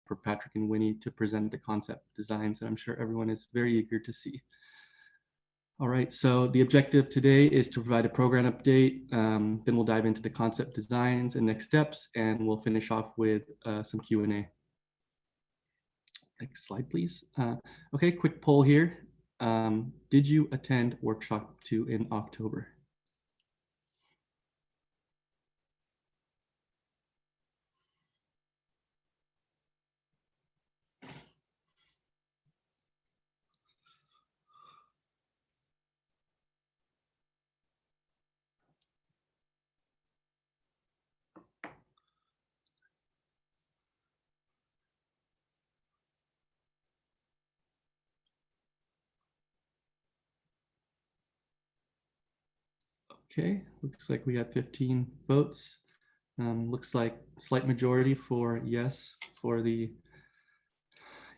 for Patrick and Winnie to present the concept designs that I'm sure everyone is very eager to see. All right, so the objective today is to provide a program update. Then we'll dive into the concept designs and next steps, and we'll finish off with some Q&A. Next slide, please. Okay, quick poll here. Did you attend workshop 2 in October? Okay, looks like we had 15 votes. Looks like slight majority for yes, for the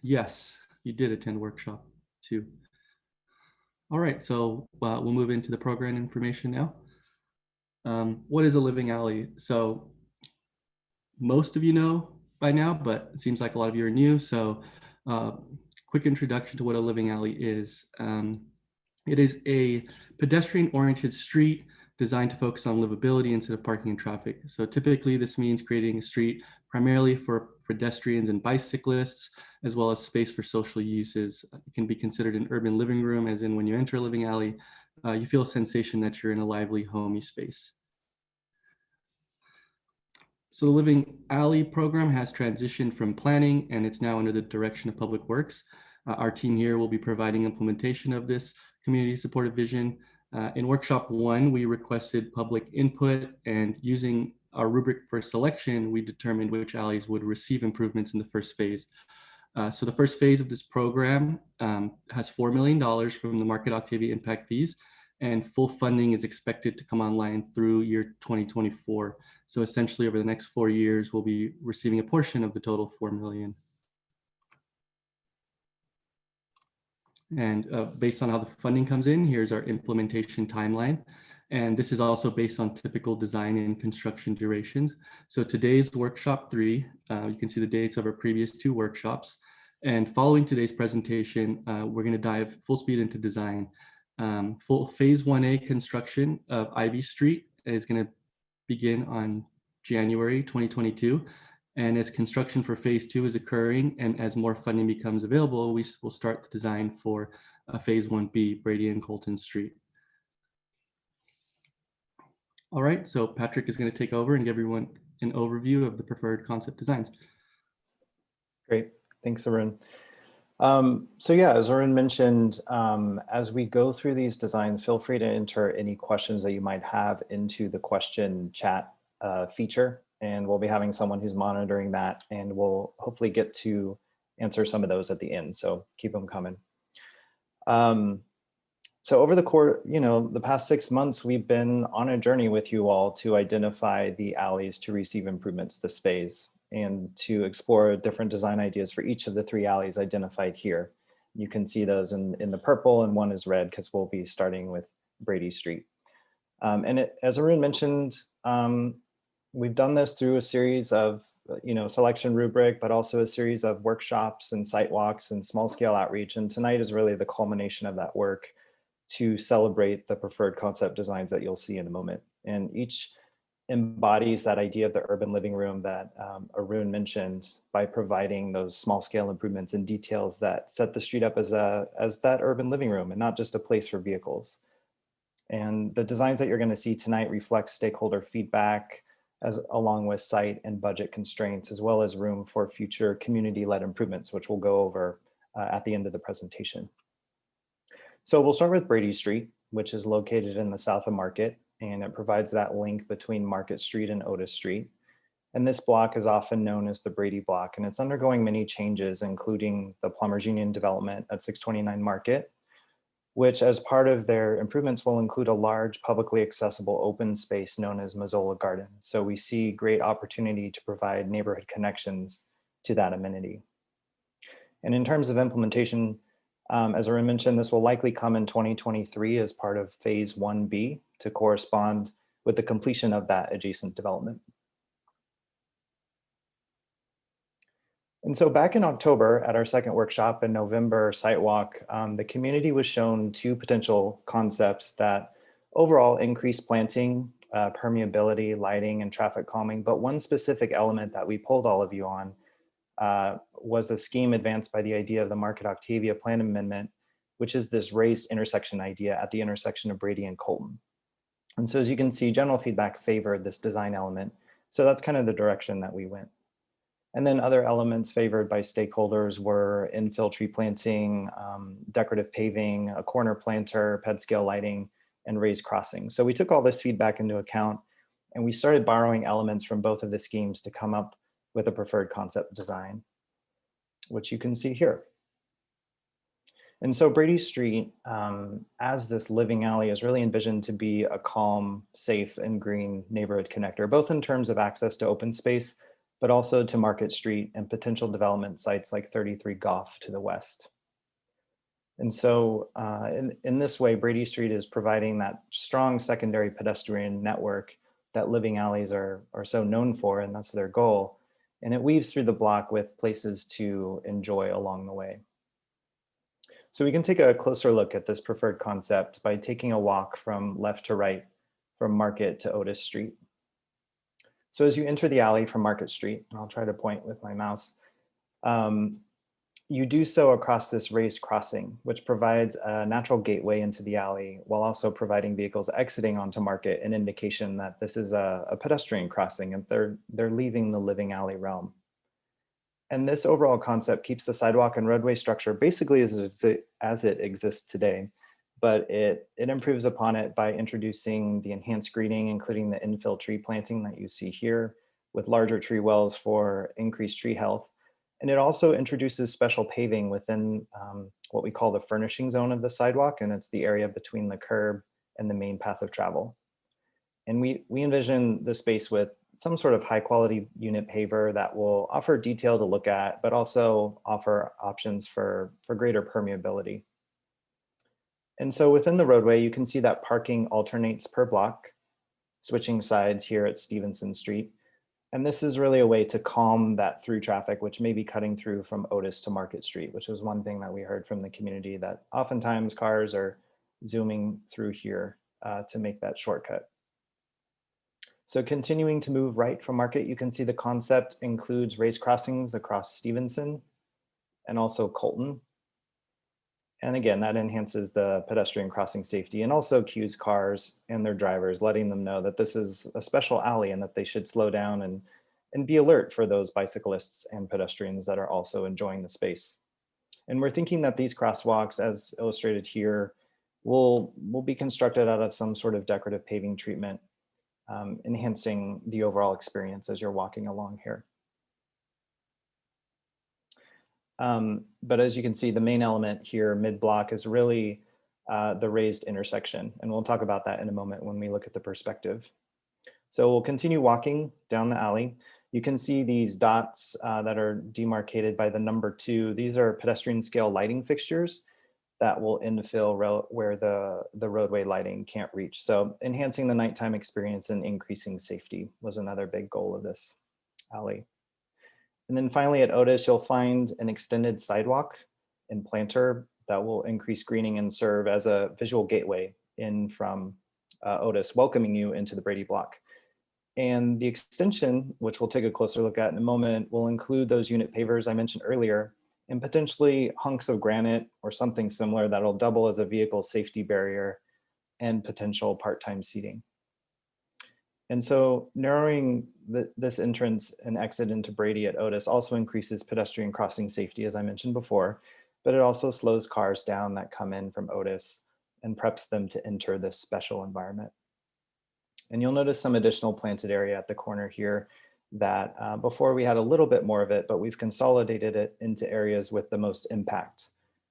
yes, you did attend workshop 2. All right, so we'll move into the program information now. What is a living alley? So most of you know by now, but it seems like a lot of you are new. So quick introduction to what a living alley is. It is a pedestrian-oriented street designed to focus on livability instead of parking and traffic. So typically this means creating a street primarily for pedestrians and bicyclists, as well as space for social uses. It can be considered an urban living room, as in when you enter a living alley, you feel a sensation that you're in a lively, homey space. So the Living Alley program has transitioned from planning, and it's now under the direction of Public Works. Our team here will be providing implementation of this community supported vision. In workshop 1, we requested public input, and using our rubric for selection, we determined which alleys would receive improvements in the first phase. So the first phase of this program has $4 million from the Market Octavia impact fees, and full funding is expected to come online through year 2024. So essentially over the next 4 years, we'll be receiving a portion of the total $4 million. And based on how the funding comes in, here's our implementation timeline. And this is also based on typical design and construction durations. So today's workshop 3, you can see the dates of our previous 2 workshops. And following today's presentation, we're going to dive full speed into design. Full phase 1A construction of Ivy Street is going to begin on January 2022. And as construction for phase 2 is occurring and as more funding becomes available, we will start the design for phase 1B, Brady and Colton Street. All right, so Patrick is going to take over and give everyone an overview of the preferred concept designs. Great, thanks, Arun. So yeah, as Arun mentioned, as we go through these designs, feel free to enter any questions that you might have into the question chat feature, and we'll be having someone who's monitoring that, and we'll hopefully get to answer some of those at the end, so keep them coming. So over the course, the past 6 months, we've been on a journey with you all to identify the alleys to receive improvements this phase, and to explore different design ideas for each of the 3 alleys identified here. You can see those in the purple, and one is red because we'll be starting with Brady Street. As Arun mentioned, we've done this through a series of selection rubric, but also a series of workshops and site walks and small scale outreach. And tonight is really the culmination of that work to celebrate the preferred concept designs that you'll see in a moment. And each embodies that idea of the urban living room that Arun mentioned by providing those small scale improvements and details that set the street up as that urban living room and not just a place for vehicles. And the designs that you're going to see tonight reflect stakeholder feedback along with site and budget constraints, as well as room for future community-led improvements, which we'll go over at the end of the presentation. So we'll start with Brady Street, which is located in the south of Market, and it provides that link between Market Street and Otis Street. And this block is often known as the Brady block, and it's undergoing many changes, including the Plumbers Union development at 629 Market, which as part of their improvements will include a large publicly accessible open space known as Mazzola Garden. So we see great opportunity to provide neighborhood connections to that amenity. And in terms of implementation, as Arun mentioned, this will likely come in 2023 as part of phase 1B to correspond with the completion of that adjacent development. And so back in October at our second workshop and November site walk, the community was shown two potential concepts that overall increase planting, permeability, lighting, and traffic calming. But one specific element that we pulled all of you on was a scheme advanced by the idea of the Market Octavia Plan Amendment, which is this raised intersection idea at the intersection of Brady and Colton. And so as you can see, general feedback favored this design element. So that's kind of the direction that we went. And then other elements favored by stakeholders were infill tree planting, decorative paving, a corner planter, ped scale lighting, and raised crossings. So we took all this feedback into account and we started borrowing elements from both of the schemes to come up with a preferred concept design, which you can see here. And so Brady Street, as this living alley, is really envisioned to be a calm, safe, and green neighborhood connector, both in terms of access to open space, but also to Market Street and potential development sites like 33 Goff to the west. And so in this way, Brady Street is providing that strong secondary pedestrian network that living alleys are so known for, and that's their goal. And it weaves through the block with places to enjoy along the way. So we can take a closer look at this preferred concept by taking a walk from left to right from Market to Otis Street. So as you enter the alley from Market Street, and I'll try to point with my mouse, you do so across this raised crossing, which provides a natural gateway into the alley while also providing vehicles exiting onto Market an indication that this is a pedestrian crossing and they're leaving the living alley realm. And this overall concept keeps the sidewalk and roadway structure basically as it exists today, but it improves upon it by introducing the enhanced greening, including the infill tree planting that you see here with larger tree wells for increased tree health. And it also introduces special paving within what we call the furnishing zone of the sidewalk, and it's the area between the curb and the main path of travel. And we envision the space with some sort of high quality unit paver that will offer detail to look at, but also offer options for greater permeability. And so within the roadway, you can see that parking alternates per block, switching sides here at Stevenson Street. And this is really a way to calm that through traffic, which may be cutting through from Otis to Market Street, which was one thing that we heard from the community, that oftentimes cars are zooming through here to make that shortcut. So continuing to move right from Market, you can see the concept includes raised crossings across Stevenson and also Colton. And again, that enhances the pedestrian crossing safety and also cues cars and their drivers, letting them know that this is a special alley and that they should slow down and be alert for those bicyclists and pedestrians that are also enjoying the space. And we're thinking that these crosswalks, as illustrated here, will be constructed out of some sort of decorative paving treatment, enhancing the overall experience as you're walking along here. But as you can see, the main element here mid-block is really the raised intersection. And we'll talk about that in a moment when we look at the perspective. So we'll continue walking down the alley. You can see these dots that are demarcated by the number 2. These are pedestrian scale lighting fixtures that will infill where the roadway lighting can't reach. So enhancing the nighttime experience and increasing safety was another big goal of this alley. And then finally at Otis, you'll find an extended sidewalk and planter that will increase greening and serve as a visual gateway in from Otis, welcoming you into the Brady block. And the extension, which we'll take a closer look at in a moment, will include those unit pavers I mentioned earlier, and potentially hunks of granite or something similar that'll double as a vehicle safety barrier and potential part-time seating. And so narrowing this entrance and exit into Brady at Otis also increases pedestrian crossing safety, as I mentioned before, but it also slows cars down that come in from Otis and preps them to enter this special environment. And you'll notice some additional planted area at the corner here that before we had a little bit more of it, but we've consolidated it into areas with the most impact,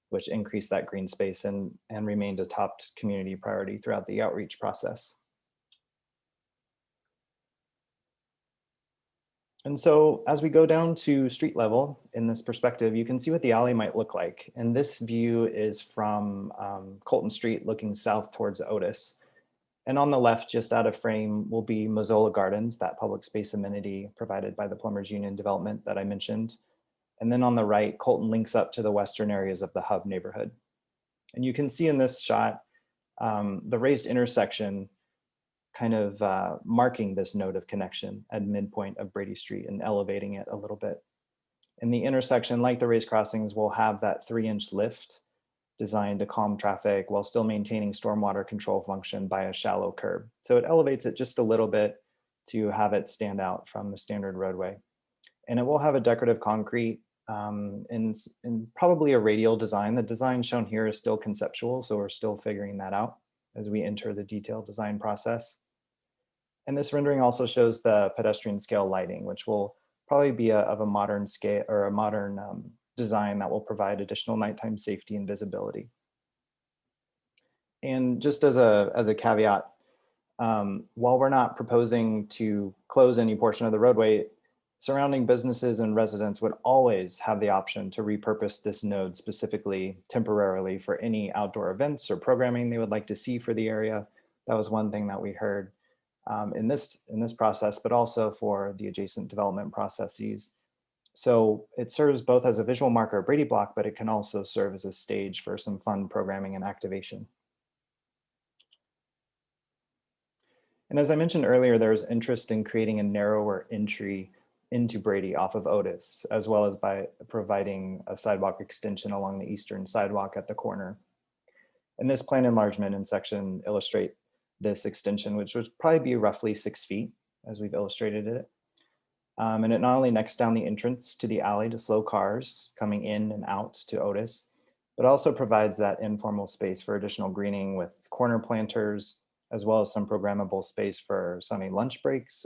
which increased that green space and remained a top community priority throughout the outreach process. And so as we go down to street level in this perspective, you can see what the alley might look like. And this view is from Colton Street looking south towards Otis. And on the left, just out of frame, will be Mozzola Gardens, that public space amenity provided by the Plumbers Union development that I mentioned. And then on the right, Colton links up to the western areas of the hub neighborhood. And you can see in this shot, the raised intersection kind of marking this node of connection at midpoint of Brady Street and elevating it a little bit. And the intersection, like the raised crossings, will have that 3-inch lift designed to calm traffic while still maintaining stormwater control function by a shallow curb. So it elevates it just a little bit to have it stand out from the standard roadway. And it will have a decorative concrete and probably a radial design. The design shown here is still conceptual, so we're still figuring that out as we enter the detailed design process. And this rendering also shows the pedestrian scale lighting, which will probably be of a modern scale or a modern design that will provide additional nighttime safety and visibility. And just as a caveat, while we're not proposing to close any portion of the roadway, surrounding businesses and residents would always have the option to repurpose this node specifically temporarily for any outdoor events or programming they would like to see for the area. That was one thing that we heard in this process, but also for the adjacent development processes. So it serves both as a visual marker of Brady Block, but it can also serve as a stage for some fun programming and activation. And as I mentioned earlier, there's interest in creating a narrower entry into Brady off of Otis, as well as by providing a sidewalk extension along the eastern sidewalk at the corner. And this plan enlargement and section illustrate this extension, which would probably be roughly 6 feet as we've illustrated it. And it not only necks down the entrance to the alley to slow cars coming in and out to Otis, but also provides that informal space for additional greening with corner planters, as well as some programmable space for sunny lunch breaks,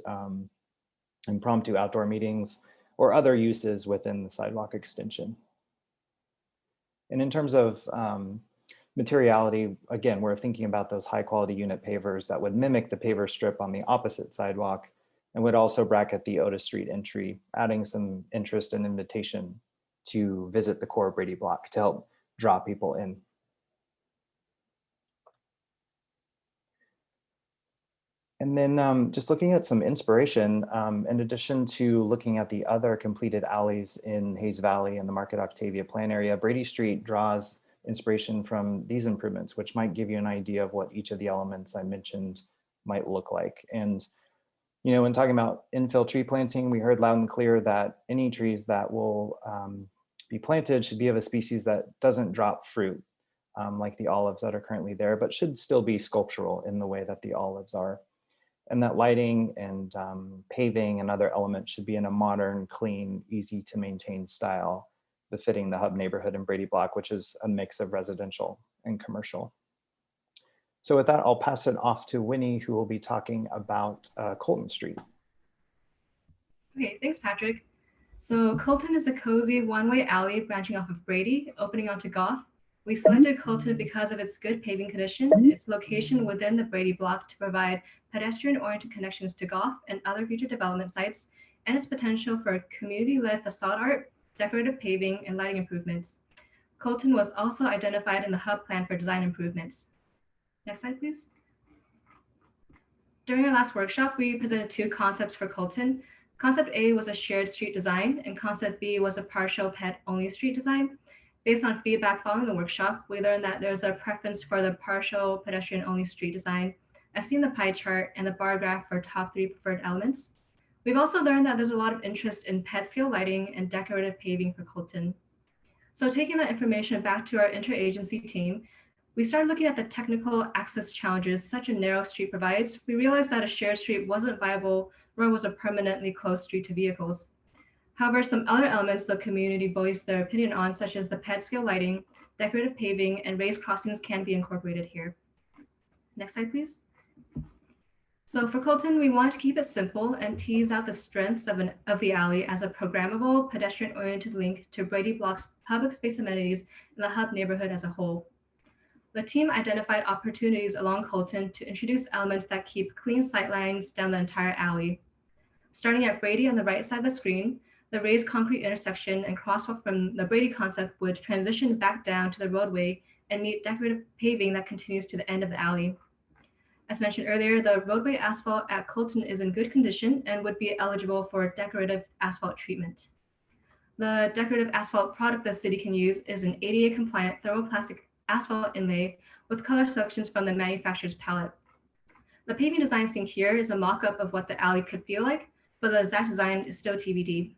impromptu outdoor meetings, or other uses within the sidewalk extension. And in terms of materiality, again, we're thinking about those high quality unit pavers that would mimic the paver strip on the opposite sidewalk and would also bracket the Otis Street entry, adding some interest and invitation to visit the core Brady Block to help draw people in. And then just looking at some inspiration, in addition to looking at the other completed alleys in Hayes Valley and the Market Octavia plan area, Brady Street draws inspiration from these improvements, which might give you an idea of what each of the elements I mentioned might look like. And when talking about infill tree planting, we heard loud and clear that any trees that will be planted should be of a species that doesn't drop fruit, like the olives that are currently there, but should still be sculptural in the way that the olives are. And that lighting and paving and other elements should be in a modern, clean, easy to maintain style, befitting the hub neighborhood in Brady Block, which is a mix of residential and commercial. So with that, I'll pass it off to Winnie, who will be talking about Colton Street. Okay, thanks, Patrick. So Colton is a cozy one-way alley branching off of Brady, opening onto Goff. We selected Colton because of its good paving condition, its location within the Brady Block to provide pedestrian-oriented connections to Goff and other future development sites, and its potential for community-led facade art, decorative paving, and lighting improvements. Colton was also identified in the hub plan for design improvements. Next slide, please. During our last workshop, we presented 2 concepts for Colton. Concept A was a shared street design, and concept B was a partial ped-only street design. Based on feedback following the workshop, we learned that there's a preference for the partial pedestrian-only street design, as seen in the pie chart and the bar graph for top 3 preferred elements. We've also learned that there's a lot of interest in ped-scale lighting and decorative paving for Colton. So taking that information back to our interagency team, we started looking at the technical access challenges such a narrow street provides. We realized that a shared street wasn't viable, nor was a permanently closed street to vehicles. However, some other elements the community voiced their opinion on, such as the ped-scale lighting, decorative paving, and raised crossings can be incorporated here. Next slide, please. So for Colton, we wanted to keep it simple and tease out the strengths of the alley as a programmable, pedestrian-oriented link to Brady Block's public space amenities in the hub neighborhood as a whole. The team identified opportunities along Colton to introduce elements that keep clean sightlines down the entire alley. Starting at Brady on the right side of the screen, the raised concrete intersection and crosswalk from the Brady concept would transition back down to the roadway and meet decorative paving that continues to the end of the alley. As mentioned earlier, the roadway asphalt at Colton is in good condition and would be eligible for decorative asphalt treatment. The decorative asphalt product the city can use is an ADA compliant thermoplastic asphalt inlay with color selections from the manufacturer's palette. The paving design seen here is a mock-up of what the alley could feel like, but the exact design is still TBD.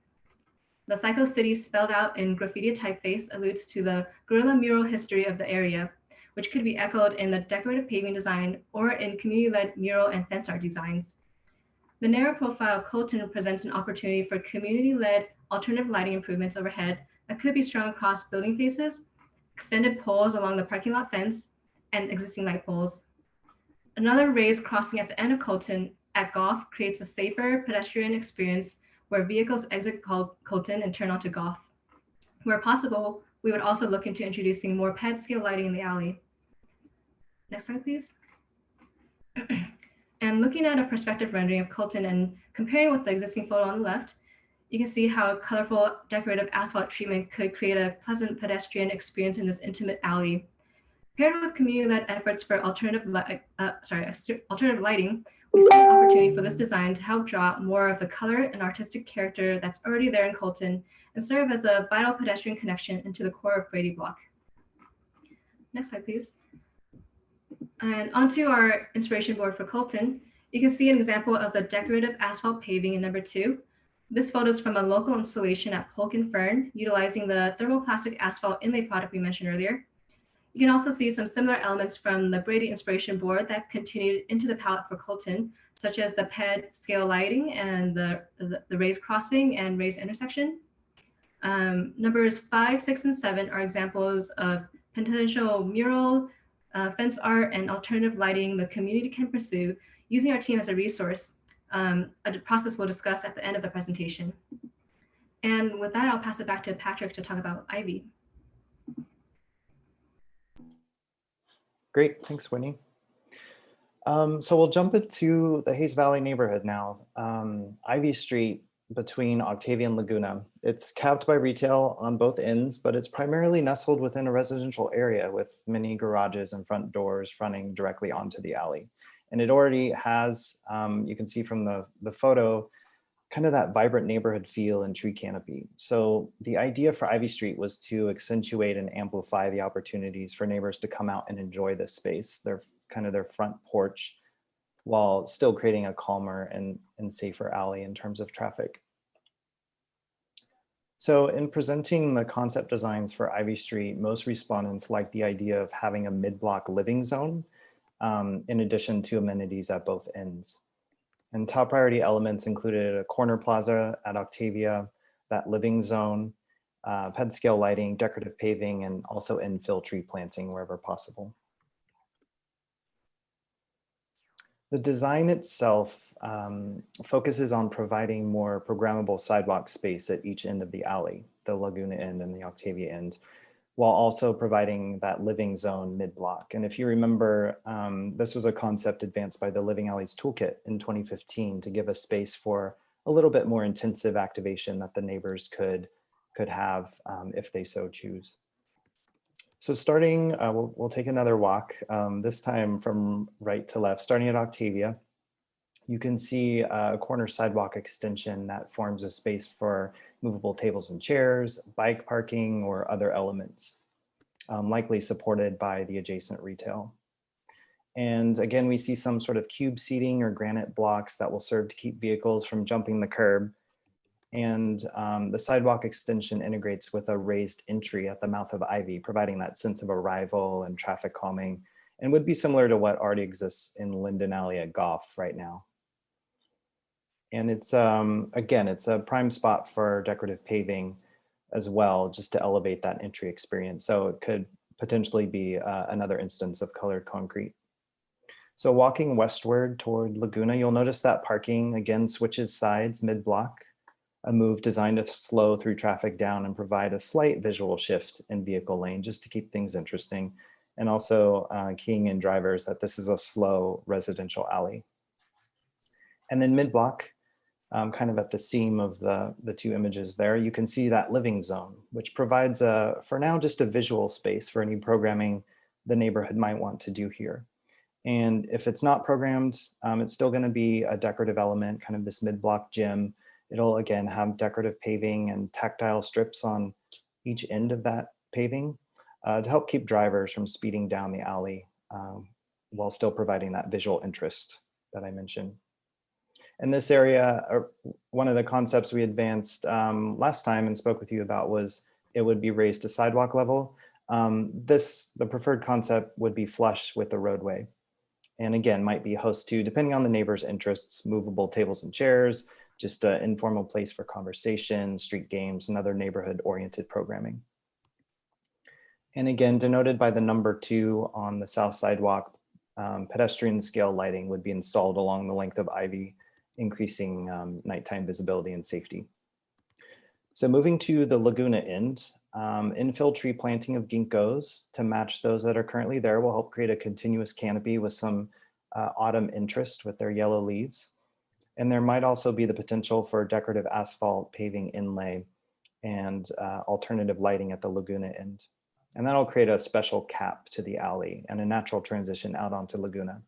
The Psycho City spelled out in graffiti typeface alludes to the guerrilla mural history of the area, which could be echoed in the decorative paving design or in community-led mural and fence art designs. The narrow profile of COLTON presents an opportunity for community-led alternative lighting improvements overhead that could be strung across building faces, extended poles along the parking lot fence, and existing light poles. Another raised crossing at the end of COLTON at Goff creates a safer pedestrian experience where vehicles exit COLTON and turn onto Goff. Where possible, we would also look into introducing more ped scale lighting in the alley. Next slide, please. And looking at a perspective rendering of COLTON and comparing with the existing photo on the left, you can see how colorful decorative asphalt treatment could create a pleasant pedestrian experience in this intimate alley. Paired with community-led efforts for alternative lighting, we see an opportunity for this design to help draw more of the color and artistic character that's already there in COLTON and serve as a vital pedestrian connection into the core of BRADY block. Next slide, please. And onto our inspiration board for COLTON, you can see an example of the decorative asphalt paving in number 2. This photo is from a local installation at Polk and Fern, utilizing the thermoplastic asphalt inlay product we mentioned earlier. You can also see some similar elements from the BRADY inspiration board that continued into the palette for COLTON, such as the ped scale lighting and the raised crossing and raised intersection. Numbers 5, 6, and 7 are examples of potential mural, fence art, and alternative lighting the community can pursue using our team as a resource, a process we'll discuss at the end of the presentation. And with that, I'll pass it back to Patrick to talk about Ivy. Great, thanks, Winnie. So we'll jump into the Hayes Valley neighborhood now. Ivy Street between Octavia and Laguna. It's capped by retail on both ends, but it's primarily nestled within a residential area with many garages and front doors fronting directly onto the alley. And it already has, you can see from the photo, kind of that vibrant neighborhood feel and tree canopy. So the idea for Ivy Street was to accentuate and amplify the opportunities for neighbors to come out and enjoy this space, their front porch, while still creating a calmer and safer alley in terms of traffic. So in presenting the concept designs for Ivy Street, most respondents liked the idea of having a mid-block living zone in addition to amenities at both ends. And top priority elements included a corner plaza at Octavia, that living zone, ped scale lighting, decorative paving, and also infill tree planting wherever possible. The design itself focuses on providing more programmable sidewalk space at each end of the alley, the Laguna end and the Octavia end, while also providing that living zone mid-block. And if you remember, this was a concept advanced by the Living Alleys Toolkit in 2015 to give a space for a little bit more intensive activation that the neighbors could have if they so choose. So starting, we'll take another walk, this time from right to left, starting at Octavia. You can see a corner sidewalk extension that forms a space for movable tables and chairs, bike parking, or other elements, likely supported by the adjacent retail. And again, we see some sort of cube seating or granite blocks that will serve to keep vehicles from jumping the curb. And the sidewalk extension integrates with a raised entry at the mouth of Ivy, providing that sense of arrival and traffic calming, and would be similar to what already exists in Linden Alley at Goff right now. And it's, again, it's a prime spot for decorative paving as well, just to elevate that entry experience. So it could potentially be another instance of colored concrete. So walking westward toward Laguna, you'll notice that parking again switches sides mid-block, a move designed to slow through traffic down and provide a slight visual shift in vehicle lane just to keep things interesting. And also keying in drivers that this is a slow residential alley. And then mid-block, kind of at the seam of the two images there, you can see that living zone, which provides for now just a visual space for any programming the neighborhood might want to do here. And if it's not programmed, it's still going to be a decorative element, kind of this mid-block gym, It'll again have decorative paving and tactile strips on each end of that paving to help keep drivers from speeding down the alley while still providing that visual interest that I mentioned. In this area, one of the concepts we advanced last time and spoke with you about was it would be raised to sidewalk level. The preferred concept would be flush with the roadway. And again, might be host to, depending on the neighbor's interests, movable tables and chairs, just an informal place for conversation, street games, and other neighborhood-oriented programming. And again, denoted by the number 2 on the south sidewalk, pedestrian scale lighting would be installed along the length of Ivy, increasing nighttime visibility and safety. So moving to the Laguna end, infill tree planting of ginkgos to match those that are currently there will help create a continuous canopy with some autumn interest with their yellow leaves. And there might also be the potential for decorative asphalt paving inlay and alternative lighting at the Laguna end. And that'll create a special cap to the alley and a natural transition out onto Laguna.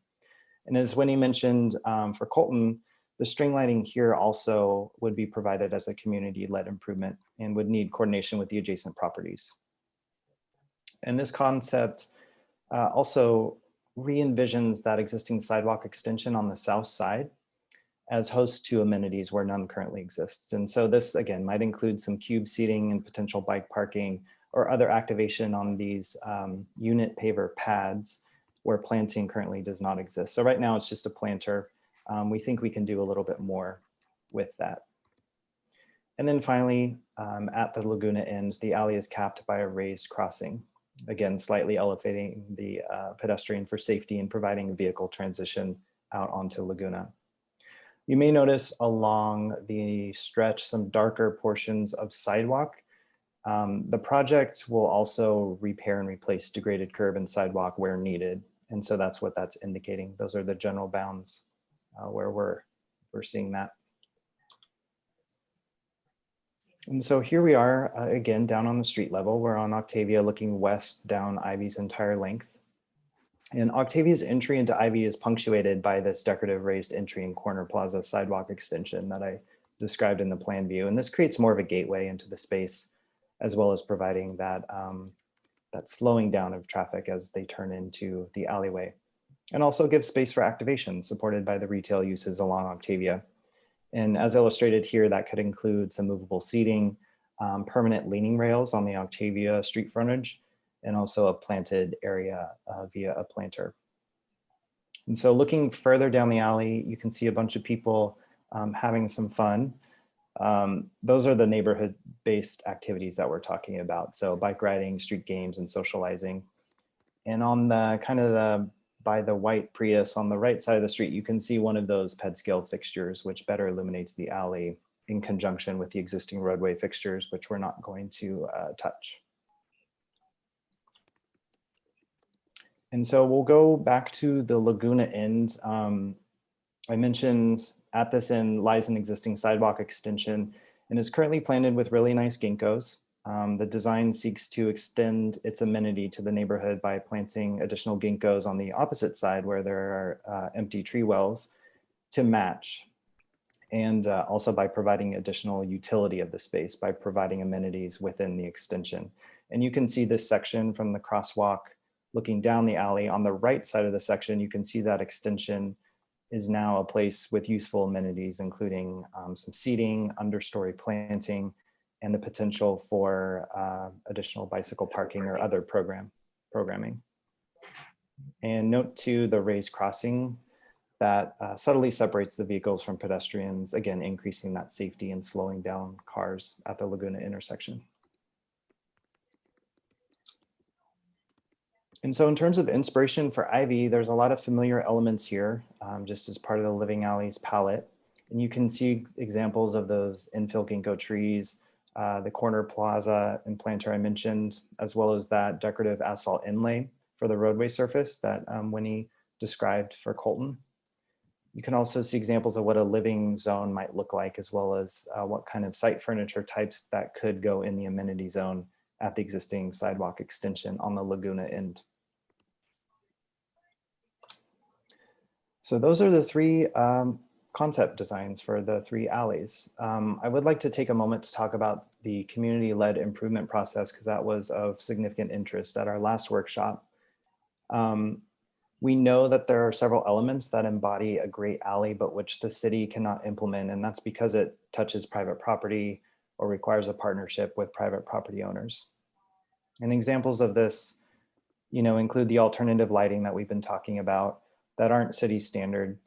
And as Winnie mentioned, for Colton, the string lighting here also would be provided as a community-led improvement and would need coordination with the adjacent properties. And this concept also re-envisions that existing sidewalk extension on the south side as host to amenities where none currently exists. And so this, again, might include some cube seating and potential bike parking or other activation on these unit paver pads where planting currently does not exist. So right now it's just a planter. We think we can do a little bit more with that. And then finally, at the Laguna end, the alley is capped by a raised crossing. Again, slightly elevating the pedestrian for safety and providing a vehicle transition out onto Laguna. You may notice along the stretch some darker portions of sidewalk. The project will also repair and replace degraded curb and sidewalk where needed. And so that's what that's indicating. Those are the general bounds where we're seeing that. And so here we are again down on the street level. We're on Octavia looking west down Ivy's entire length. And Octavia's entry into Ivy is punctuated by this decorative raised entry and corner plaza sidewalk extension that I described in the plan view. And this creates more of a gateway into the space, as well as providing that, that slowing down of traffic as they turn into the alleyway. And also gives space for activation supported by the retail uses along Octavia. And as illustrated here, that could include some movable seating, permanent leaning rails on the Octavia street frontage, and also a planted area via a planter. And so looking further down the alley, you can see a bunch of people having some fun. Those are the neighborhood-based activities that we're talking about. So bike riding, street games, and socializing. And on the kind of by the white Prius on the right side of the street, you can see one of those ped scale fixtures, which better illuminates the alley in conjunction with the existing roadway fixtures, which we're not going to touch. And so we'll go back to the Laguna end. I mentioned at this end lies an existing sidewalk extension and is currently planted with really nice ginkgos. The design seeks to extend its amenity to the neighborhood by planting additional ginkgos on the opposite side where there are empty tree wells to match. And also by providing additional utility of the space by providing amenities within the extension. And you can see this section from the crosswalk looking down the alley. On the right side of the section, you can see that extension is now a place with useful amenities, including some seating, understory planting, and the potential for additional bicycle parking or other programming. And note too, the raised crossing that subtly separates the vehicles from pedestrians, again, increasing that safety and slowing down cars at the Laguna intersection. And so in terms of inspiration for Ivy, there's a lot of familiar elements here, just as part of the Living Alleys palette. And you can see examples of those infill ginkgo trees, the corner plaza and planter I mentioned, as well as that decorative asphalt inlay for the roadway surface that Winnie described for Colton. You can also see examples of what a living zone might look like, as well as what kind of site furniture types that could go in the amenity zone at the existing sidewalk extension on the Laguna end. So those are the three concept designs for the 3 alleys. I would like to take a moment to talk about the community-led improvement process because that was of significant interest at our last workshop. We know that there are several elements that embody a great alley, but which the city cannot implement, and that's because it touches private property or requires a partnership with private property owners. And examples of this, include the alternative lighting that we've been talking about that aren't city standard,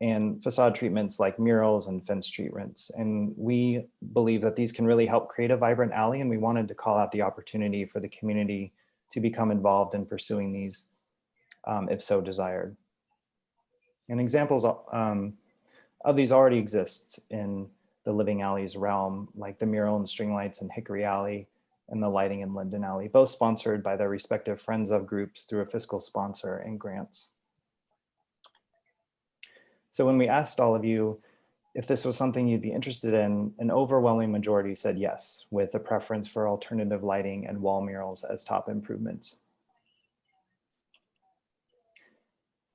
and facade treatments like murals and fence treatments. And we believe that these can really help create a vibrant alley, and we wanted to call out the opportunity for the community to become involved in pursuing these, if so desired. And examples of these already exist in the Living Alleys realm, like the mural and string lights in Hickory Alley and the lighting in Linden Alley, both sponsored by their respective friends of groups through a fiscal sponsor and grants. So when we asked all of you if this was something you'd be interested in, an overwhelming majority said yes, with a preference for alternative lighting and wall murals as top improvements.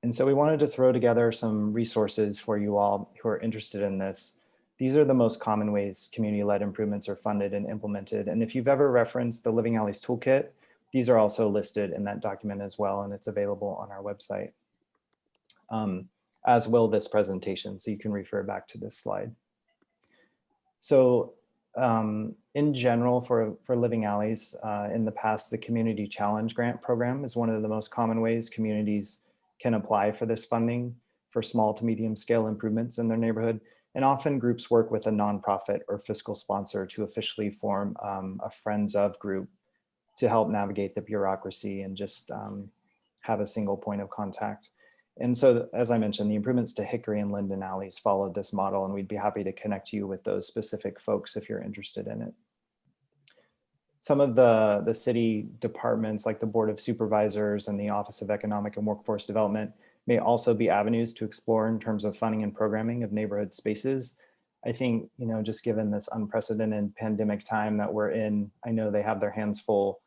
And so we wanted to throw together some resources for you all who are interested in this. These are the most common ways community-led improvements are funded and implemented. And if you've ever referenced the Living Alleys Toolkit, these are also listed in that document as well, and it's available on our website, as will this presentation, so you can refer back to this slide. So in general, for Living Alleys, in the past, the Community Challenge Grant Program is one of the most common ways communities can apply for this funding for small to medium scale improvements in their neighborhood. And often groups work with a nonprofit or fiscal sponsor to officially form a Friends of group to help navigate the bureaucracy and just have a single point of contact. And so, as I mentioned, the improvements to Hickory and Linden Alleys followed this model, and we'd be happy to connect you with those specific folks if you're interested in it. Some of the city departments, like the Board of Supervisors and the Office of Economic and Workforce Development, may also be avenues to explore in terms of funding and programming of neighborhood spaces. I think, just given this unprecedented pandemic time that we're in, I know they have their hands full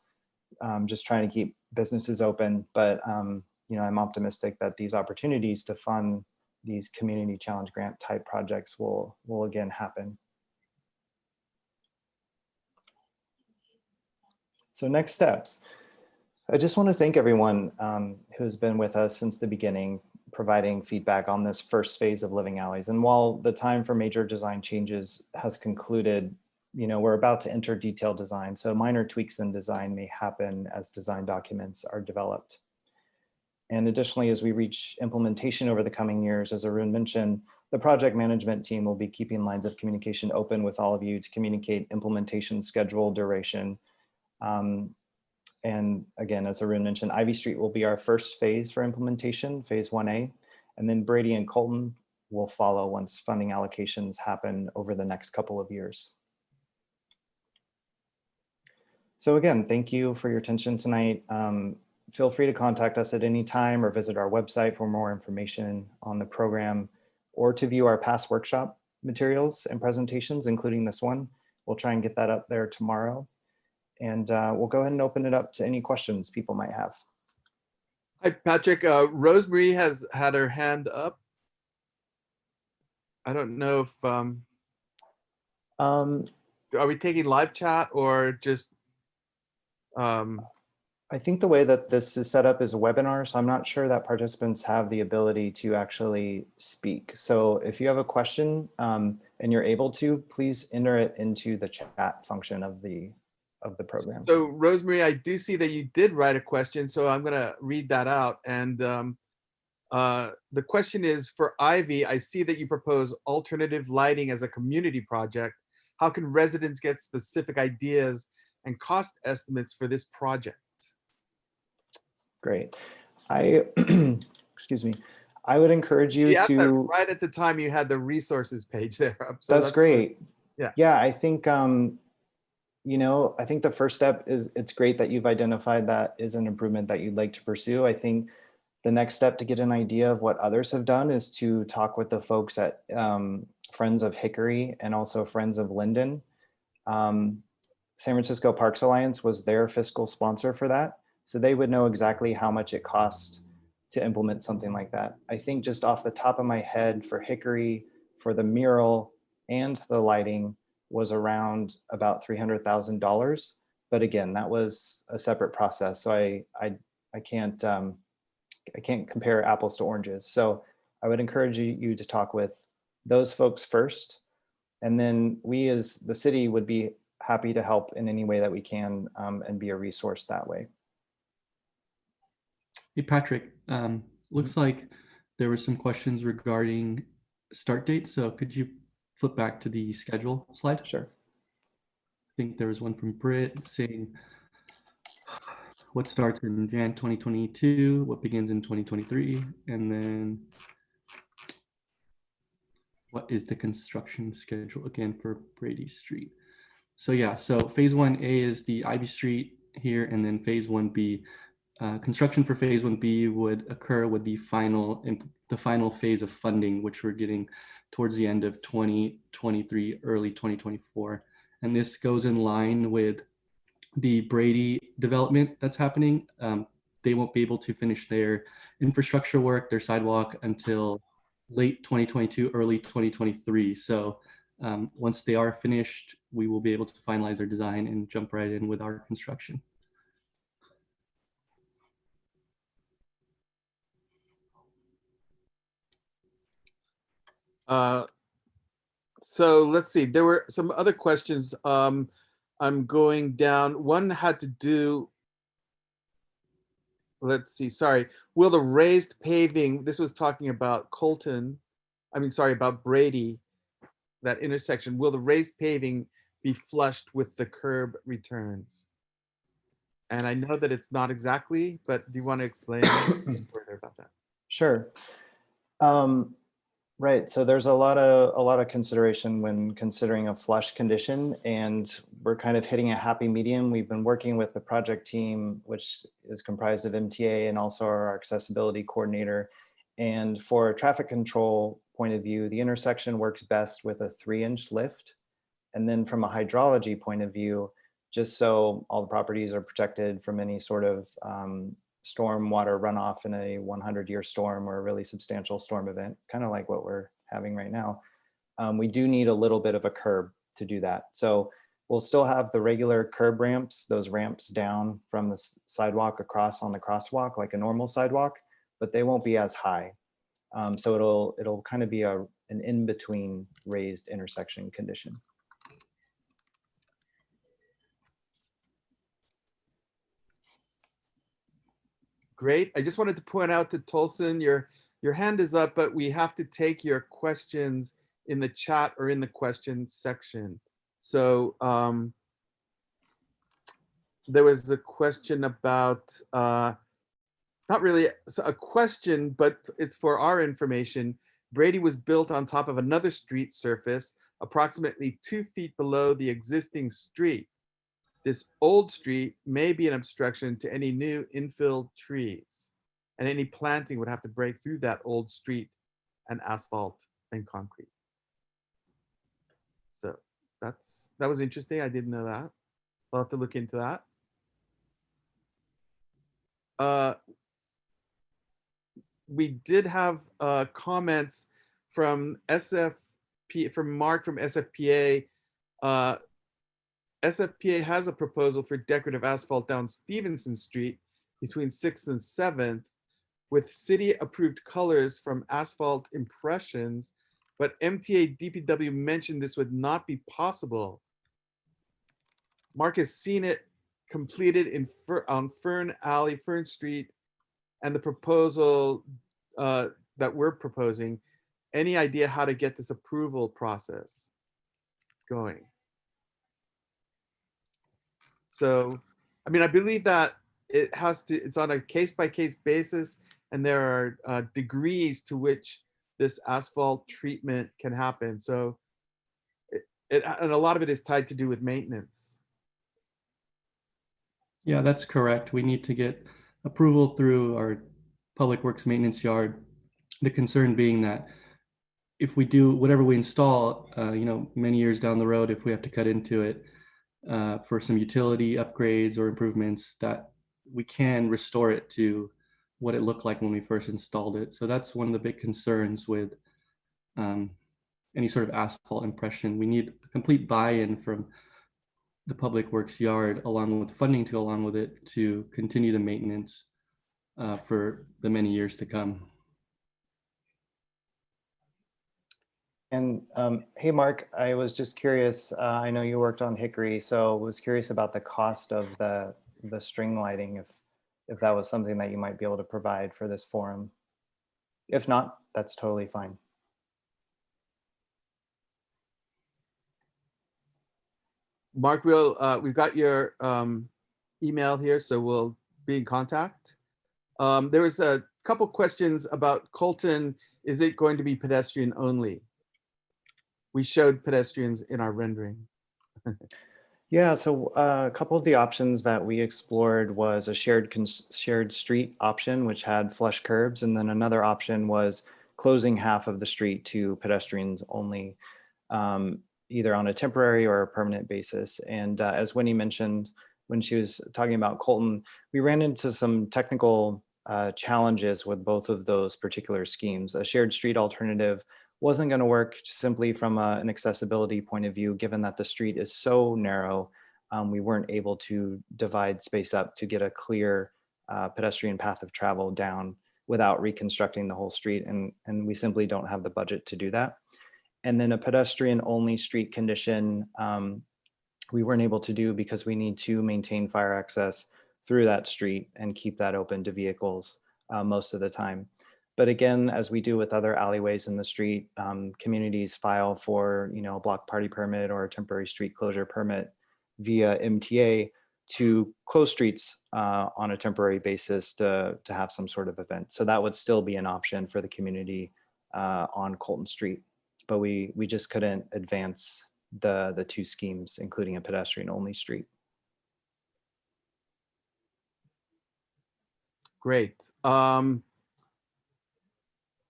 just trying to keep businesses open, but I'm optimistic that these opportunities to fund these community challenge grant type projects will again happen. So next steps. I just want to thank everyone who's been with us since the beginning, providing feedback on this first phase of Living Alleys. And while the time for major design changes has concluded, we're about to enter detailed design. So minor tweaks in design may happen as design documents are developed. And additionally, as we reach implementation over the coming years, as Arun mentioned, the project management team will be keeping lines of communication open with all of you to communicate implementation schedule, duration. And again, as Arun mentioned, Ivy Street will be our first phase for implementation, phase 1A, and then Brady and Colton will follow once funding allocations happen over the next couple of years. So again, thank you for your attention tonight. Feel free to contact us at any time or visit our website for more information on the program or to view our past workshop materials and presentations, including this one. We'll try and get that up there tomorrow. And we'll go ahead and open it up to any questions people might have. Hi, Patrick. Rosemary has had her hand up. I don't know if, are we taking live chat or just? I think the way that this is set up is a webinar, so I'm not sure that participants have the ability to actually speak. So if you have a question and you're able to, please enter it into the chat function of the program. So Rosemary, I do see that you did write a question, so I'm gonna read that out. And the question is for Ivy, I see that you propose alternative lighting as a community project. How can residents get specific ideas and cost estimates for this project? Great. Excuse me. I would encourage you to. Right at the time you had the resources page there. So that's great. Yeah. Yeah, I think, I think the first step is it's great that you've identified that is an improvement that you'd like to pursue. I think the next step to get an idea of what others have done is to talk with the folks at Friends of Hickory and also Friends of Linden. San Francisco Parks Alliance was their fiscal sponsor for that. So they would know exactly how much it costs to implement something like that. I think just off the top of my head for Hickory, for the mural and the lighting was around about $300,000. But again, that was a separate process. So I can't compare apples to oranges. So I would encourage you to talk with those folks first. And then we as the city would be happy to help in any way that we can and be a resource that way. Hey, Patrick, looks like there were some questions regarding start date. So could you flip back to the schedule slide? Sure. I think there was one from Britt saying, what starts in Jan 2022, what begins in 2023, and then what is the construction schedule again for Brady Street? So yeah, so phase 1A is the Ivy Street here, and then phase 1B. Construction for phase 1B would occur with the final phase of funding, which we're getting towards the end of 2023, early 2024. And this goes in line with the Brady development that's happening. They won't be able to finish their infrastructure work, their sidewalk, until late 2022, early 2023. So once they are finished, we will be able to finalize our design and jump right in with our construction. So let's see, there were some other questions. I'm going down. One had to do, let's see, sorry. Will the raised paving, this was talking about Colton, about Brady, that intersection. Will the raised paving be flushed with the curb returns? And I know that it's not exactly, but do you want to explain further about that? Sure. Right. So there's a lot of consideration when considering a flush condition, and we're kind of hitting a happy medium. We've been working with the project team, which is comprised of MTA and also our accessibility coordinator. And for a traffic control point of view, the intersection works best with a 3-inch lift. And then from a hydrology point of view, just so all the properties are protected from any sort of storm water runoff in a 100-year storm or a really substantial storm event, kind of like what we're having right now. We do need a little bit of a curb to do that. So we'll still have the regular curb ramps, those ramps down from the sidewalk across on the crosswalk like a normal sidewalk, but they won't be as high. So it'll kind of be an in-between raised intersection condition. Great. I just wanted to point out to Tolson, your hand is up, but we have to take your questions in the chat or in the question section. So there was a question about, not really a question, but it's for our information. Brady was built on top of another street surface, approximately 2 feet below the existing street. This old street may be an obstruction to any new infill trees, and any planting would have to break through that old street and asphalt and concrete. So that was interesting. I didn't know that. I'll have to look into that. We did have comments from Mark from SFPA. SFPA has a proposal for decorative asphalt down Stevenson Street between 6th and 7th with city approved colors from Asphalt Impressions, but MTA DPW mentioned this would not be possible. Mark has seen it completed on Fern Street, and the proposal that we're proposing. Any idea how to get this approval process going? So, I mean, I believe that it's on a case-by-case basis, and there are degrees to which this asphalt treatment can happen. So, and a lot of it is tied to do with maintenance. Yeah, that's correct. We need to get approval through our Public Works Maintenance Yard. The concern being that if we do whatever we install, many years down the road, if we have to cut into it, for some utility upgrades or improvements, that we can restore it to what it looked like when we first installed it. So that's one of the big concerns with any sort of asphalt impression. We need a complete buy-in from the public works yard, along with funding to go along with it, to continue the maintenance for the many years to come. And hey, Mark, I was just curious. I know you worked on Hickory, so was curious about the cost of the string lighting, if that was something that you might be able to provide for this forum. If not, that's totally fine. Mark, we've got your email here, so we'll be in contact. There was a couple questions about Colton. Is it going to be pedestrian only? We showed pedestrians in our rendering. Yeah, so a couple of the options that we explored was a shared street option, which had flush curbs, and then another option was closing half of the street to pedestrians only, either on a temporary or a permanent basis. And as Winnie mentioned when she was talking about Colton, we ran into some technical challenges with both of those particular schemes. A shared street alternative wasn't going to work simply from an accessibility point of view, given that the street is so narrow. We weren't able to divide space up to get a clear pedestrian path of travel down without reconstructing the whole street. And we simply don't have the budget to do that. And then a pedestrian only street condition, we weren't able to do because we need to maintain fire access through that street and keep that open to vehicles most of the time. But again, as we do with other alleyways in the street, communities file for, a block party permit or a temporary street closure permit via MTA to close streets on a temporary basis to have some sort of event. So that would still be an option for the community on Colton Street. But we just couldn't advance the two schemes, including a pedestrian only street. Great.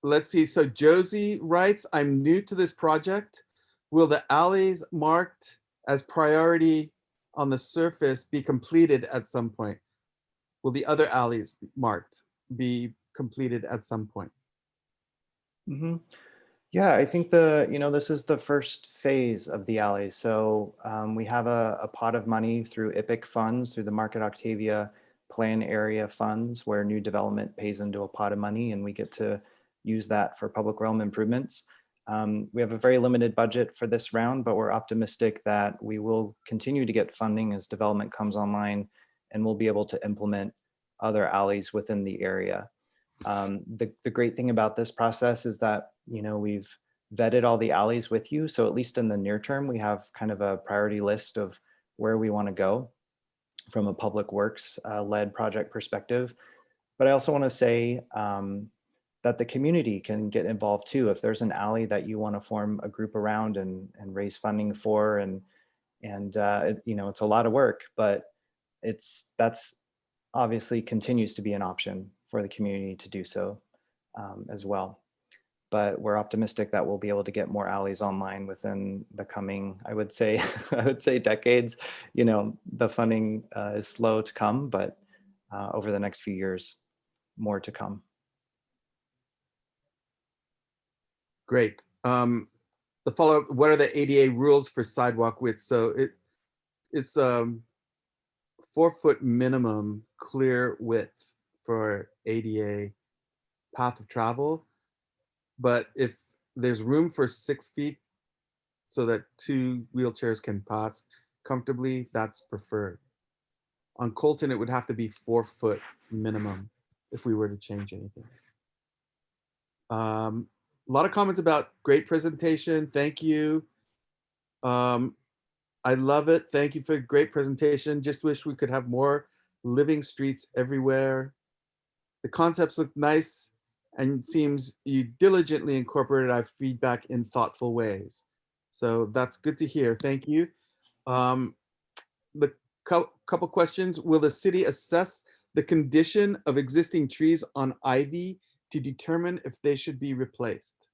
Let's see. So Josie writes, I'm new to this project. Will the alleys marked as priority on the surface be completed at some point? Will the other alleys marked be completed at some point? Mm-hmm. Yeah, I think this is the first phase of the alley. So we have a pot of money through IPIC funds, through the Market Octavia Plan Area funds, where new development pays into a pot of money and we get to use that for public realm improvements. We have a very limited budget for this round, but we're optimistic that we will continue to get funding as development comes online, and we'll be able to implement other alleys within the area. The great thing about this process is that, we've vetted all the alleys with you. So at least in the near term, we have kind of a priority list of where we want to go from a public works led project perspective. But I also want to say that the community can get involved too. If there's an alley that you want to form a group around and raise funding for, and it's a lot of work, but that's obviously continues to be an option for the community to do so as well. But we're optimistic that we'll be able to get more alleys online within the coming, I would say decades. The funding is slow to come, but over the next few years, more to come. Great. The follow-up, what are the ADA rules for sidewalk width? So it's 4-foot minimum clear width for ADA path of travel. But if there's room for 6 feet so that 2 wheelchairs can pass comfortably, that's preferred. On Colton, it would have to be 4-foot minimum if we were to change anything. A lot of comments about great presentation. Thank you. I love it. Thank you for a great presentation. Just wish we could have more living streets everywhere. The concepts look nice, and it seems you diligently incorporated our feedback in thoughtful ways. So that's good to hear. Thank you. The couple questions. Will the city assess the condition of existing trees on Ivy to determine if they should be replaced?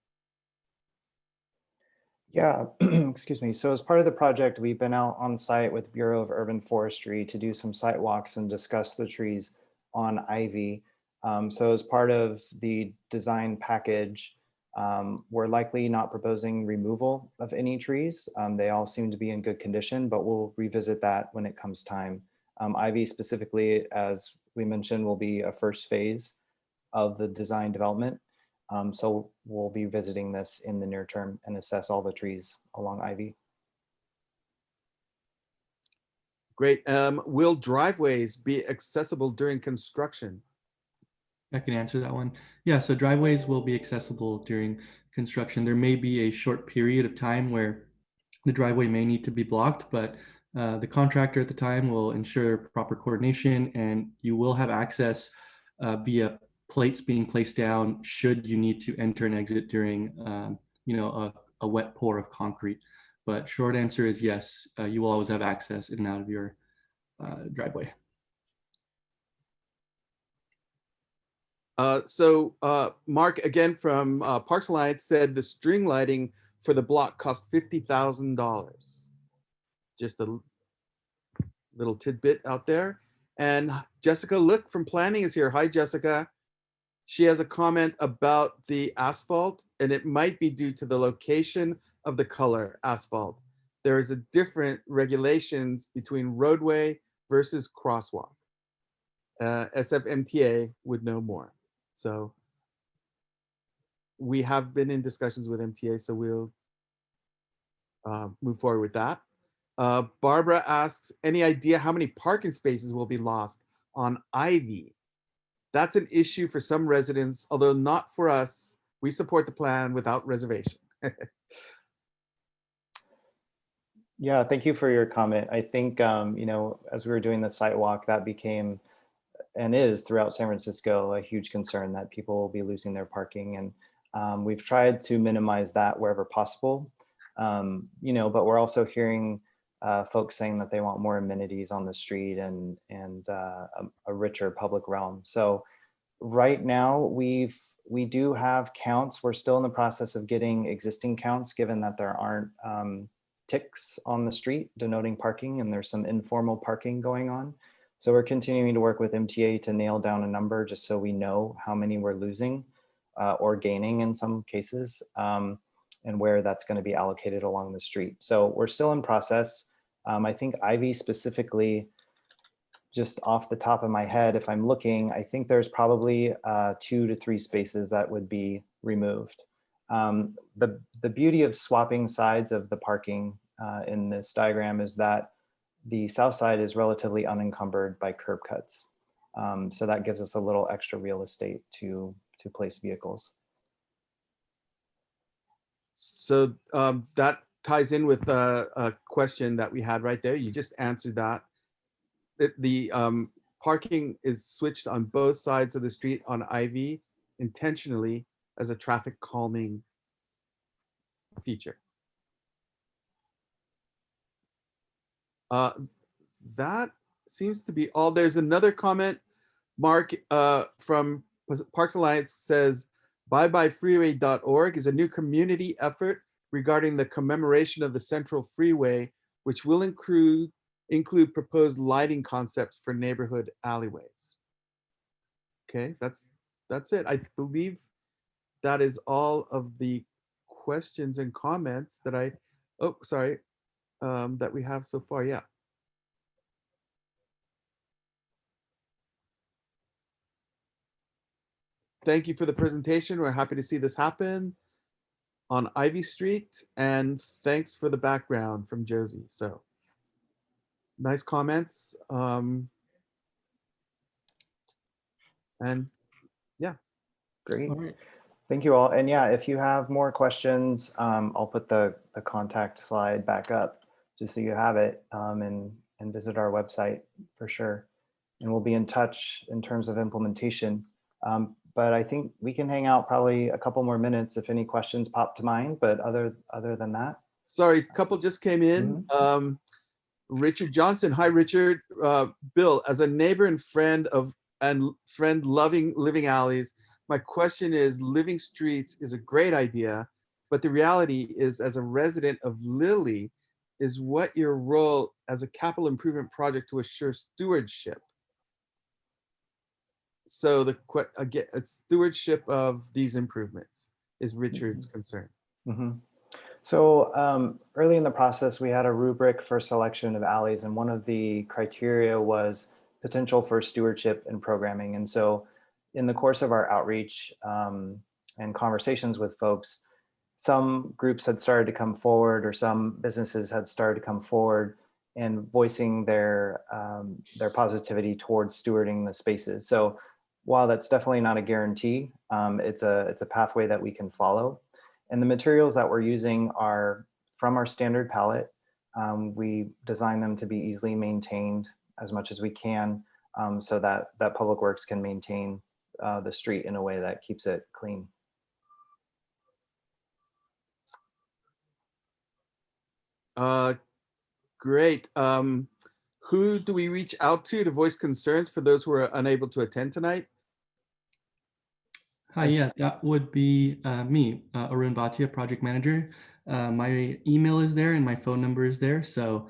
Yeah, excuse me. So as part of the project, we've been out on site with Bureau of Urban Forestry to do some site walks and discuss the trees on Ivy. So as part of the design package, We're likely not proposing removal of any trees. They all seem to be in good condition, but we'll revisit that when it comes time. Ivy specifically, as we mentioned, will be a first phase of the design development. So we'll be visiting this in the near term and assess all the trees along Ivy. Great. Will driveways be accessible during construction? I can answer that one. Yeah, so driveways will be accessible during construction. There may be a short period of time where the driveway may need to be blocked, but the contractor at the time will ensure proper coordination, and you will have access via plates being placed down should you need to enter and exit during a wet pour of concrete. But short answer is yes, you will always have access in and out of your driveway. Mark, again from Parks Alliance, said the string lighting for the block cost $50,000. Just a little tidbit out there. And Jessica Look from Planning is here. Hi, Jessica. She has a comment about the asphalt, and it might be due to the location of the color asphalt. There is a different regulations between roadway versus crosswalk. SFMTA would know more. So we have been in discussions with MTA, so we'll move forward with that. Barbara asks, any idea how many parking spaces will be lost on Ivy? That's an issue for some residents, although not for us. We support the plan without reservation. Yeah, thank you for your comment. I think, as we were doing the site walk, that became and is throughout San Francisco a huge concern that people will be losing their parking. And we've tried to minimize that wherever possible. But we're also hearing folks saying that they want more amenities on the street and a richer public realm. So right now we do have counts. We're still in the process of getting existing counts, given that there aren't ticks on the street denoting parking, and there's some informal parking going on. So we're continuing to work with MTA to nail down a number just so we know how many we're losing or gaining in some cases, and where that's going to be allocated along the street. So we're still in process. I think Ivy specifically, just off the top of my head, if I'm looking, I think there's probably 2 to 3 spaces that would be removed. The beauty of swapping sides of the parking in this diagram is that the south side is relatively unencumbered by curb cuts. So that gives us a little extra real estate to place vehicles. So that ties in with a question that we had right there. You just answered that. The parking is switched on both sides of the street on Ivy intentionally as a traffic calming feature. That seems to be all. There's another comment, Mark, from Parks Alliance says, byebyefreeway.org is a new community effort regarding the commemoration of the Central Freeway, which will include proposed lighting concepts for neighborhood alleyways. Okay, that's it. I believe that is all of the questions and comments that that we have so far. Yeah. Thank you for the presentation. We're happy to see this happen on Ivy Street, and thanks for the background from Josie. So nice comments. And yeah. Great. All right. Thank you all. And yeah, if you have more questions, I'll put the contact slide back up just so you have it, and visit our website for sure. And we'll be in touch in terms of implementation. But I think we can hang out probably a couple more minutes if any questions pop to mind, but other than that. Sorry, a couple just came in. Richard Johnson. Hi, Richard. Bill, as a neighbor and friend loving Living Alleys, my question is, living streets is a great idea, but the reality is, as a resident of Lilly, is what your role as a capital improvement project to assure stewardship? So again, it's stewardship of these improvements. is Richard's concern. Mhm. So early in the process, we had a rubric for selection of alleys, and one of the criteria was potential for stewardship and programming. And so in the course of our outreach and conversations with folks, some groups had started to come forward, or some businesses had started to come forward and voicing their positivity towards stewarding the spaces. So while that's definitely not a guarantee, it's a pathway that we can follow. And the materials that we're using are from our standard palette. We design them to be easily maintained as much as we can, so that Public Works can maintain the street in a way that keeps it clean. Great. Who do we reach out to voice concerns for those who are unable to attend tonight? Hi, yeah, that would be me, Arun Bhatia, project manager. My email is there and my phone number is there. So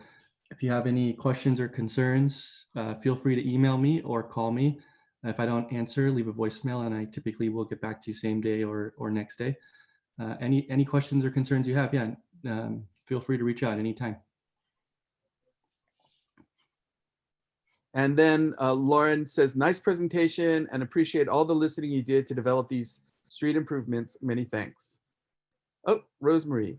if you have any questions or concerns, feel free to email me or call me. If I don't answer, leave a voicemail, and I typically will get back to you same day or next day. Any questions or concerns you have, yeah, feel free to reach out anytime. And then Lauren says, nice presentation and appreciate all the listening you did to develop these street improvements. Many thanks. Oh, Rosemary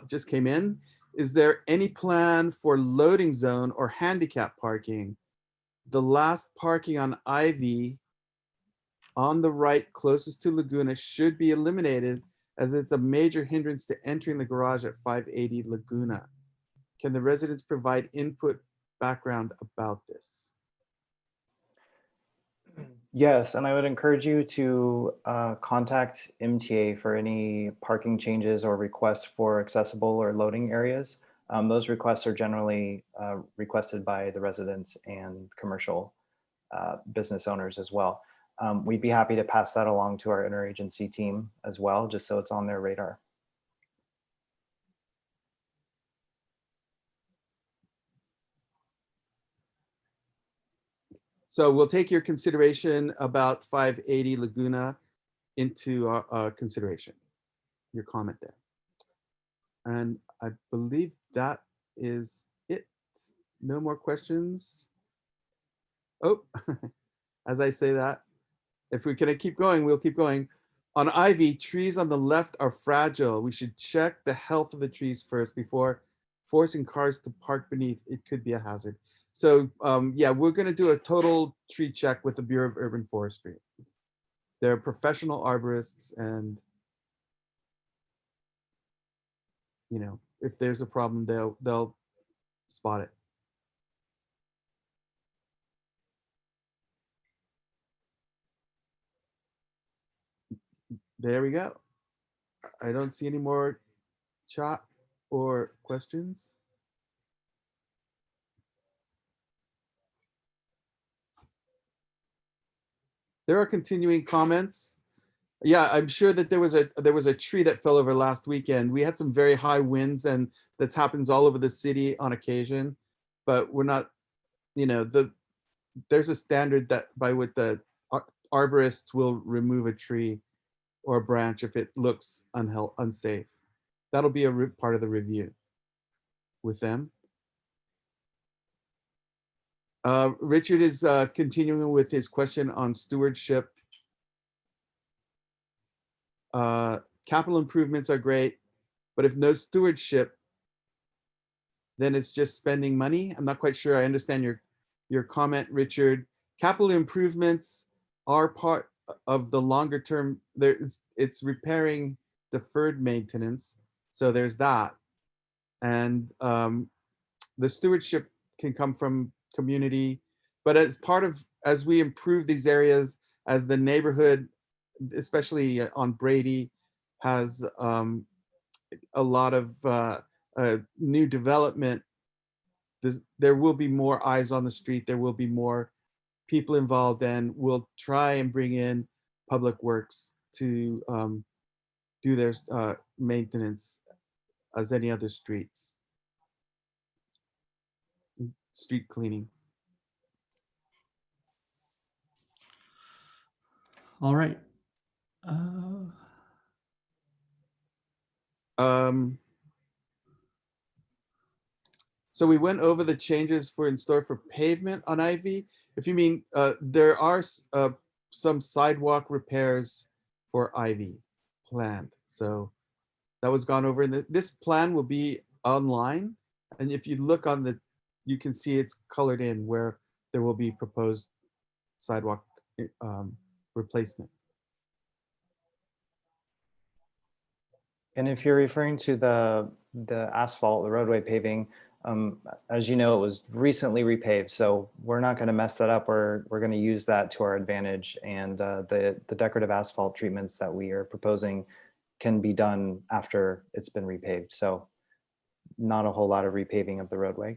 just came in. Is there any plan for loading zone or handicap parking? The last parking on Ivy on the right closest to Laguna should be eliminated, as it's a major hindrance to entering the garage at 580 Laguna. Can the residents provide input background about this? Yes, and I would encourage you to contact MTA for any parking changes or requests for accessible or loading areas. Those requests are generally requested by the residents and commercial business owners as well. We'd be happy to pass that along to our interagency team as well, just so it's on their radar. So we'll take your consideration about 580 Laguna into consideration, your comment there. And I believe that is it. No more questions. Oh, as I say that, if we're gonna keep going, we'll keep going. On Ivy, trees on the left are fragile. We should check the health of the trees first before forcing cars to park beneath. It could be a hazard. So yeah, we're gonna do a total tree check with the Bureau of Urban Forestry. They're professional arborists, and you know, if there's a problem, they'll spot it. There we go. I don't see any more chat or questions. There are continuing comments. Yeah, I'm sure that there was a tree that fell over last weekend. We had some very high winds, and that happens all over the city on occasion. But we're not, you know, there's a standard that by which the arborists will remove a tree or a branch if it looks unsafe. That'll be a part of the review with them. Richard is continuing with his question on stewardship. Capital improvements are great, but if no stewardship, then it's just spending money. I'm not quite sure I understand your comment, Richard. Capital improvements are part of the longer term. It's repairing deferred maintenance. So there's that. And the stewardship can come from community, but as we improve these areas, as the neighborhood, especially on Brady, has a lot of new development, there will be more eyes on the street. There will be more people involved, and we'll try and bring in Public Works to do their maintenance as any other streets. Street cleaning. All right. So we went over the changes for in store for pavement on Ivy. If you mean, there are some sidewalk repairs for Ivy planned. So that was gone over. And this plan will be online. And if you look on the, you can see it's colored in where there will be proposed sidewalk replacement. And if you're referring to the asphalt, the roadway paving, as you know, it was recently repaved, so we're not going to mess that up. We're going to use that to our advantage, and the decorative asphalt treatments that we are proposing can be done after it's been repaved. So not a whole lot of repaving of the roadway.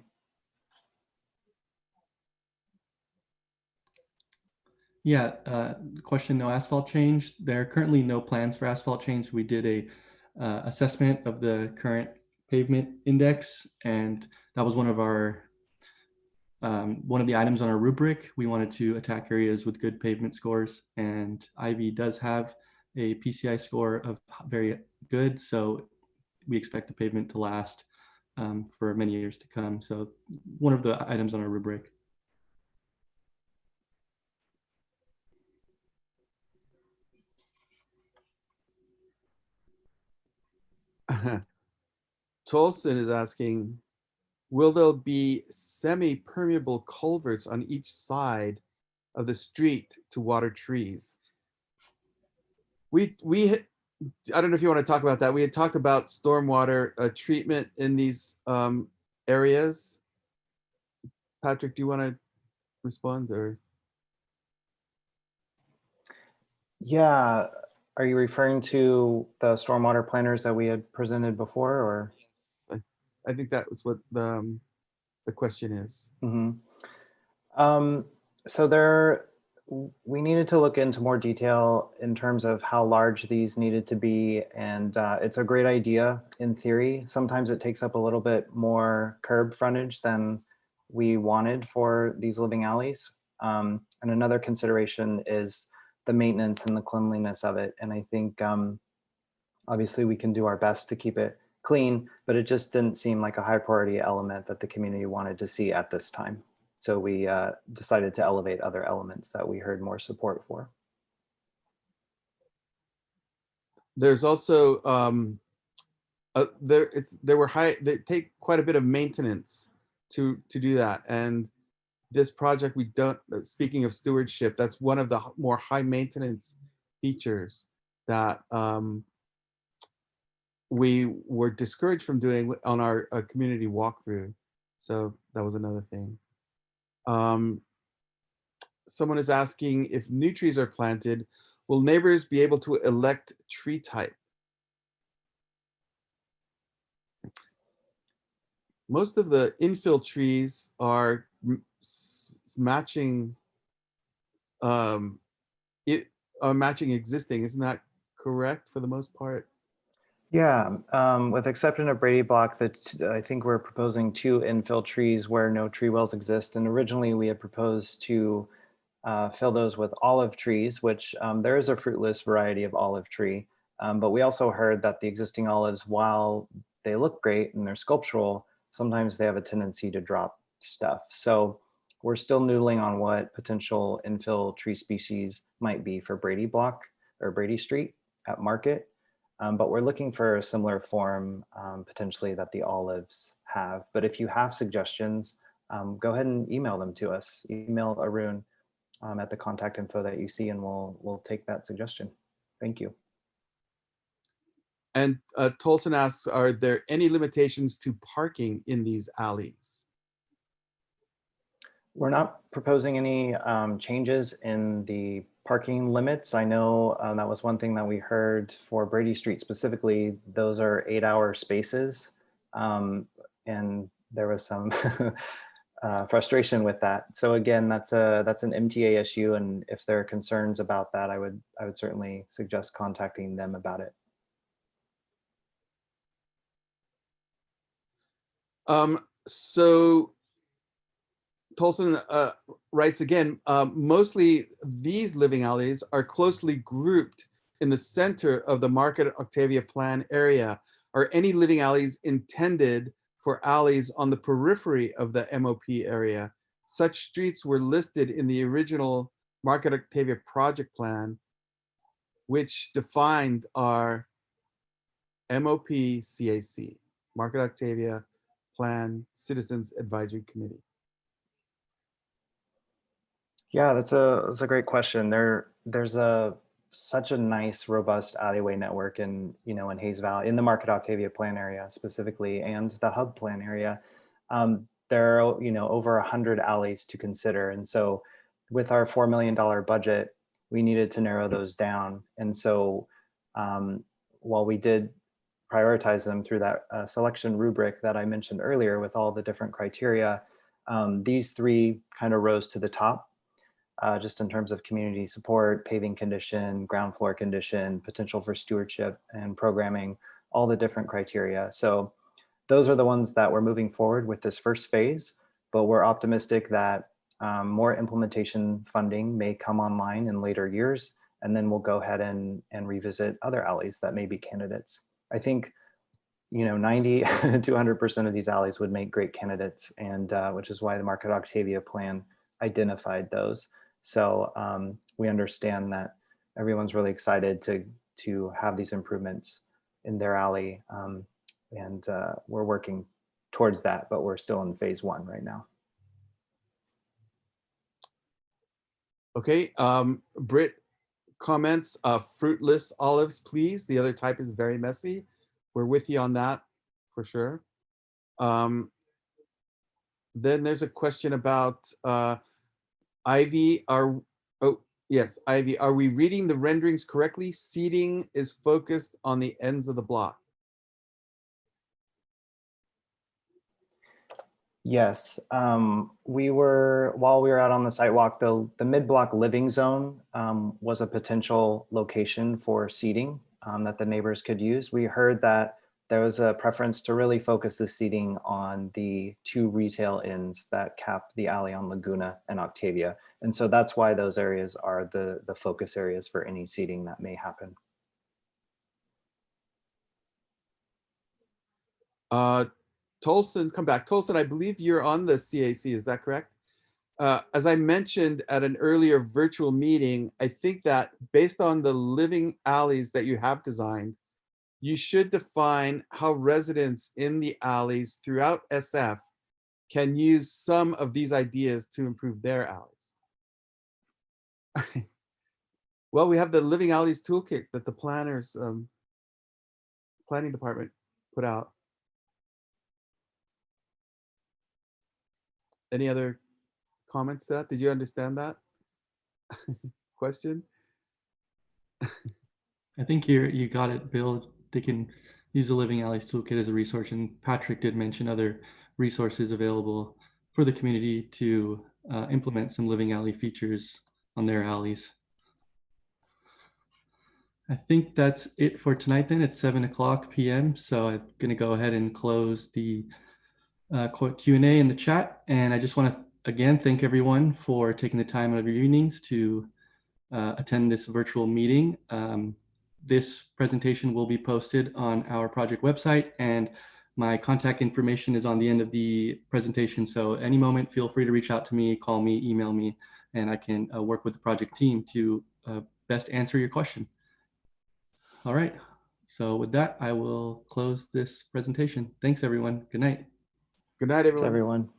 Yeah, question, no asphalt change. There are currently no plans for asphalt change. We did a assessment of the current pavement index, and that was one of our one of the items on our rubric. We wanted to attack areas with good pavement scores, and Ivy does have a PCI score of very good, so we expect the pavement to last for many years to come. So one of the items on our rubric. Tolson is asking, will there be semi-permeable culverts on each side of the street to water trees? I don't know if you want to talk about that. We had talked about stormwater treatment in these areas. Patrick, do you want to respond or? Yeah, are you referring to the stormwater planners that we had presented before, or? I think that was what the question is. Mm-hmm. So we needed to look into more detail in terms of how large these needed to be, and it's a great idea in theory. Sometimes it takes up a little bit more curb frontage than we wanted for these living alleys. And another consideration is the maintenance and the cleanliness of it. And I think obviously we can do our best to keep it clean, but it just didn't seem like a high priority element that the community wanted to see at this time. So we decided to elevate other elements that we heard more support for. There's also they take quite a bit of maintenance to do that, and this project, we don't, speaking of stewardship, that's one of the more high maintenance features that we were discouraged from doing on our community walkthrough. So that was another thing. Someone is asking, if new trees are planted, will neighbors be able to elect tree type? Most of the infill trees are matching matching existing. Isn't that correct for the most part? Yeah, with exception of Brady block, that I think we're proposing 2 infill trees where no tree wells exist. And originally we had proposed to fill those with olive trees, which there is a fruitless variety of olive tree. But we also heard that the existing olives, while they look great and they're sculptural, sometimes they have a tendency to drop stuff. So we're still noodling on what potential infill tree species might be for Brady block or Brady Street at Market. But we're looking for a similar form potentially that the olives have. But if you have suggestions, go ahead and email them to us. Email Arun at the contact info that you see, and we'll take that suggestion. Thank you. And Tolson asks, are there any limitations to parking in these alleys? We're not proposing any changes in the parking limits. I know that was one thing that we heard for Brady Street specifically. Those are 8-hour spaces. And there was some frustration with that. So again, that's an MTA issue. And if there are concerns about that, I would certainly suggest contacting them about it. So Tolson writes again, mostly these living alleys are closely grouped in the center of the Market Octavia plan area. are any living alleys intended for alleys on the periphery of the MOP area. Such streets were listed in the original Market Octavia project plan, which defined our MOP CAC, Market Octavia Plan Citizens Advisory Committee. Yeah, that's a great question. There's such a nice, robust alleyway network in Hayes Valley, in the Market Octavia plan area specifically, and the hub plan area. There are over 100 alleys to consider, and so with our $4 million budget, we needed to narrow those down. And so while we did prioritize them through that selection rubric that I mentioned earlier with all the different criteria, these three kind of rose to the top. Just in terms of community support, paving condition, ground floor condition, potential for stewardship and programming, all the different criteria. So those are the ones that we're moving forward with this first phase, but we're optimistic that more implementation funding may come online in later years, and then we'll go ahead and revisit other alleys that may be candidates. I think 90 to 100% of these alleys would make great candidates, and which is why the Market Octavia plan identified those. So we understand that everyone's really excited to have these improvements in their alley, and we're working towards that, but we're still in phase 1 right now. Okay, Britt comments, fruitless olives, please. The other type is very messy. We're with you on that for sure. Then there's a question about Ivy. Ivy, are we reading the renderings correctly? Seating is focused on the ends of the block. Yes, while we were out on the sidewalk, the mid-block living zone was a potential location for seating that the neighbors could use. We heard that there was a preference to really focus the seating on the 2 retail ends that cap the alley on Laguna and Octavia. And so that's why those areas are the focus areas for any seating that may happen. Tolson, come back. Tolson, I believe you're on the CAC, is that correct? As I mentioned at an earlier virtual meeting, I think that based on the living alleys that you have designed, you should define how residents in the alleys throughout SF can use some of these ideas to improve their alleys. Well, we have the Living Alleys Toolkit that the planners, planning department put out. Any other comments to that? Did you understand that question? I think you got it, Bill. They can use the Living Alleys Toolkit as a resource, and Patrick did mention other resources available for the community to implement some Living Alley features on their alleys. I think that's it for tonight then. It's 7:00 p.m. So I'm going to go ahead and close the Q&A in the chat. And I just want to again thank everyone for taking the time out of your evenings to attend this virtual meeting. This presentation will be posted on our project website, and my contact information is on the end of the presentation. So any moment, feel free to reach out to me, call me, email me, and I can work with the project team to best answer your question. All right. So with that, I will close this presentation. Thanks, everyone. Good night. Good night, everyone. Thanks, everyone.